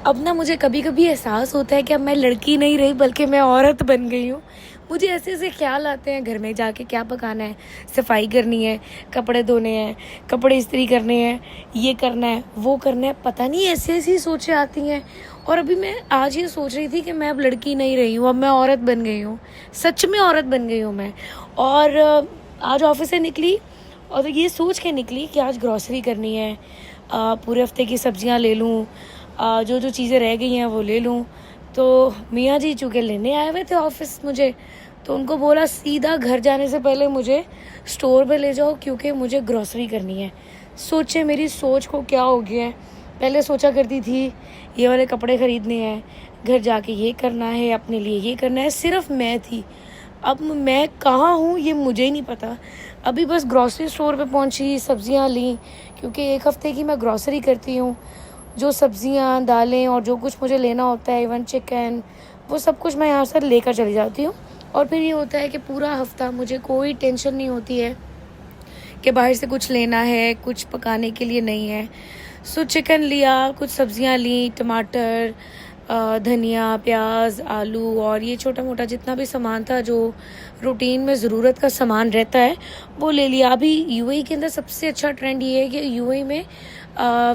अब ना मुझे कभी-कभी एहसास होता है कि अब मैं लड़की नहीं रही बल्कि मैं औरत बन गई हूँ। मुझे ऐसे-ऐसे ख़्याल आते हैं घर में जाके क्या पकाना है, सफाई करनी है, कपड़े धोने हैं, कपड़े इस्त्री करने हैं, ये करना है, वो करना है, पता नहीं ऐसी-ऐसी सोचें आती हैं। और अभी मैं आज ये सोच रही थी कि मैं अब लड़की नहीं रही हूँ, अब मैं औरत बन गई हूँ। सच में औरत बन गई हूँ मैं। और आज ऑफ़िस से निकली और ये सोच के निकली कि आज ग्रॉसरी करनी है, पूरे हफ़्ते की सब्जियाँ ले लूँ, जो चीज़ें रह गई हैं वो ले लूँ। तो मियाँ जी चूँकि लेने आए हुए थे ऑफ़िस मुझे, तो उनको बोला सीधा घर जाने से पहले मुझे स्टोर पे ले जाओ क्योंकि मुझे ग्रॉसरी करनी है। सोचिए मेरी सोच को क्या हो गया है। पहले सोचा करती थी ये वाले कपड़े ख़रीदने हैं, घर जाके ये करना है, अपने लिए ये करना है, सिर्फ़ मैं थी। अब मैं कहाँ हूँ ये मुझे ही नहीं पता। अभी बस ग्रॉसरी स्टोर पे पहुँची, सब्ज़ियाँ लीं क्योंकि 1 हफ़्ते की मैं ग्रॉसरी करती हूँ। जो सब्ज़ियाँ, दालें और जो कुछ मुझे लेना होता है, इवन चिकन, वो सब कुछ मैं यहाँ से लेकर चली जाती हूँ। और फिर ये होता है कि पूरा हफ़्ता मुझे कोई टेंशन नहीं होती है कि बाहर से कुछ लेना है, कुछ पकाने के लिए नहीं है। सो चिकन लिया, कुछ सब्ज़ियाँ लीं, टमाटर, धनिया, प्याज़, आलू और ये छोटा-मोटा जितना भी सामान था जो रूटीन में ज़रूरत का सामान रहता है, वो ले लिया। अभी यूएई के अंदर सबसे अच्छा ट्रेंड ये है कि यूएई में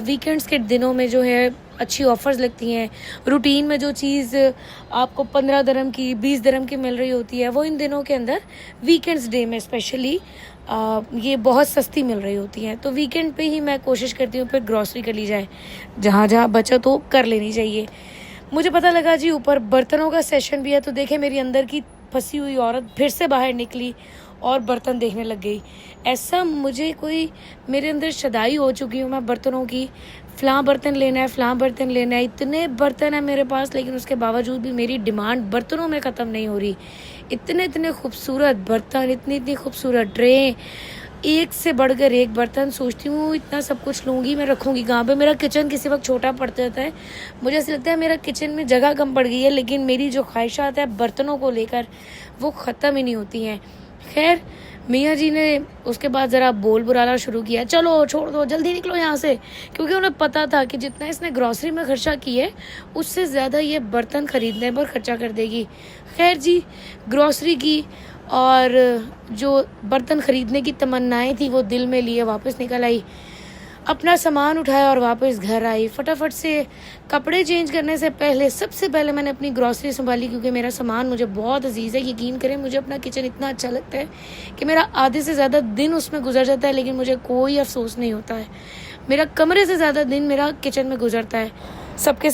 वीकेंड्स के दिनों में जो है अच्छी ऑफ़र्स लगती हैं। रूटीन में जो चीज़ आपको 15 दिरहम की, 20 दिरहम की मिल रही होती है, वो इन दिनों के अंदर वीकेंड्स डे में स्पेशली ये बहुत सस्ती मिल रही होती हैं। तो वीकेंड पे ही मैं कोशिश करती हूँ फिर ग्रॉसरी कर ली जाए। जहाँ-जहाँ बचत हो कर लेनी चाहिए। मुझे पता लगा जी ऊपर बर्तनों का सेशन भी है, तो देखे मेरी अंदर की फंसी हुई औरत फिर से बाहर निकली और बर्तन देखने लग गई। ऐसा मुझे कोई मेरे अंदर शदाई हो चुकी हूँ मैं बर्तनों की, फ़लाँ बर्तन लेना है, फ़लाँ बर्तन लेना है। इतने बर्तन हैं मेरे पास लेकिन उसके बावजूद भी मेरी डिमांड बर्तनों में ख़त्म नहीं हो रही। इतने-इतने खूबसूरत बर्तन, इतनी-इतनी खूबसूरत ट्रे, एक से बढ़कर एक बर्तन। सोचती हूँ इतना सब कुछ लूँगी मैं रखूँगी कहाँ पे? मेरा किचन किसी वक़्त छोटा पड़ जाता है। मुझे ऐसा लगता है मेरा किचन में जगह कम पड़ गई है, लेकिन मेरी जो ख़्वाहिशात है बर्तनों को लेकर वो ख़त्म ही नहीं होती हैं। ख़ैर मियाँ जी ने उसके बाद ज़रा बोल बुलाना शुरू किया, चलो छोड़ दो, जल्दी निकलो यहाँ से। क्योंकि उन्हें पता था कि जितना इसने ग्रॉसरी में खर्चा किया है, उससे ज़्यादा ये बर्तन खरीदने पर खर्चा कर देगी। ख़ैर जी, ग्रॉसरी की और जो बर्तन खरीदने की तमन्नाएँ थी वो दिल में लिए वापस निकल आई। अपना सामान उठाया और वापस घर आई। फटाफट से कपड़े चेंज करने से पहले सबसे पहले मैंने अपनी ग्रॉसरी सँभाली क्योंकि मेरा सामान मुझे बहुत अज़ीज़ है। यकीन करें मुझे अपना किचन इतना अच्छा लगता है कि मेरा आधे से ज़्यादा दिन उसमें गुज़र जाता है, लेकिन मुझे कोई अफ़सोस नहीं होता है। मेरा कमरे से ज़्यादा दिन मेरा किचन में गुज़रता है। सबके